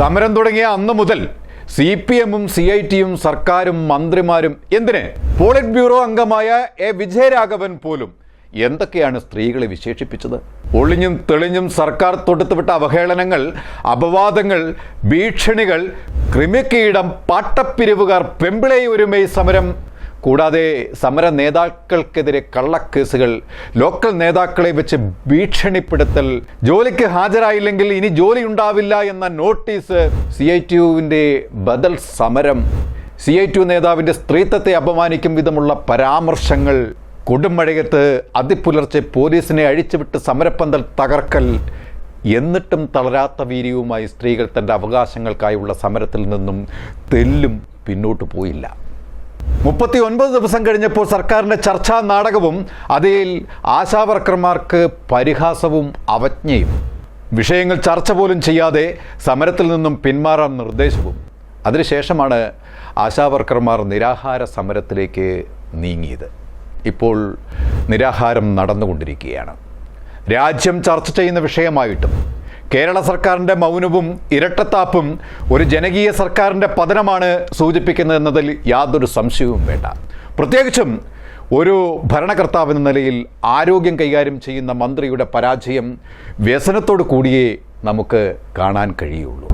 സമരം തുടങ്ങിയ അന്നു മുതൽ CPM-ഉം CIT-യും സർക്കാരും മന്ത്രിമാരും എന്തിന് പോളിറ്റ് ബ്യൂറോ അംഗമായ വിജയരാഘവൻ പോലും എന്തൊക്കെയാണ് സ്ത്രീകളെ വിശേഷിപ്പിച്ചത്? ഒളിഞ്ഞും തെളിഞ്ഞും സർക്കാർ തൊടുത്തുവിട്ട അവഹേളനങ്ങൾ, അപവാദങ്ങൾ, ഭീഷണികൾ, ക്രിമികീടം, പാട്ടപ്പിരിവുകാർ, പെമ്പിളെ ഒരുമൈ സമരം, കൂടാതെ സമര നേതാക്കൾക്കെതിരെ കള്ളക്കേസുകൾ, ലോക്കൽ നേതാക്കളെ വെച്ച് ഭീഷണിപ്പെടുത്തൽ, ജോലിക്ക് ഹാജരായില്ലെങ്കിൽ ഇനി ജോലി ഉണ്ടാവില്ല എന്ന നോട്ടീസ്, CITUവിൻ്റെ ബദൽ സമരം, CITU നേതാവിൻ്റെ സ്ത്രീത്വത്തെ അപമാനിക്കും വിധമുള്ള പരാമർശങ്ങൾ, കൊടുമഴയത്ത് അതിപുലർച്ചെ പോലീസിനെ അഴിച്ചുവിട്ട് സമരപ്പന്തൽ തകർക്കൽ, എന്നിട്ടും തളരാത്ത വീര്യവുമായി സ്ത്രീകൾ തൻ്റെ അവകാശങ്ങൾക്കായുള്ള സമരത്തിൽ നിന്നും തെല്ലും പിന്നോട്ട് പോയില്ല. 39 ദിവസം കഴിഞ്ഞപ്പോൾ സർക്കാരിൻ്റെ ചർച്ചാ നാടകവും അതിൽ ആശാവർക്കർമാർക്ക് പരിഹാസവും അവജ്ഞയും, വിഷയങ്ങൾ ചർച്ച പോലും ചെയ്യാതെ സമരത്തിൽ നിന്നും പിന്മാറാൻ നിർദ്ദേശവും. അതിനുശേഷമാണ് ആശാവർക്കർമാർ നിരാഹാര സമരത്തിലേക്ക് നീങ്ങിയത്. ഇപ്പോൾ നിരാഹാരം നടന്നുകൊണ്ടിരിക്കുകയാണ്. രാജ്യം ചർച്ച ചെയ്യുന്ന വിഷയമായിട്ടും കേരള സർക്കാരിൻ്റെ മൗനവും ഇരട്ടത്താപ്പും ഒരു ജനകീയ സർക്കാരിൻ്റെ പതനമാണ് സൂചിപ്പിക്കുന്നതെന്നതിൽ യാതൊരു സംശയവും വേണ്ട. പ്രത്യേകിച്ചും ഒരു ഭരണകർത്താവെന്ന നിലയിൽ ആരോഗ്യം കൈകാര്യം ചെയ്യുന്ന മന്ത്രിയുടെ പരാജയം വ്യസനത്തോടു കൂടിയേ നമുക്ക് കാണാൻ കഴിയുള്ളൂ.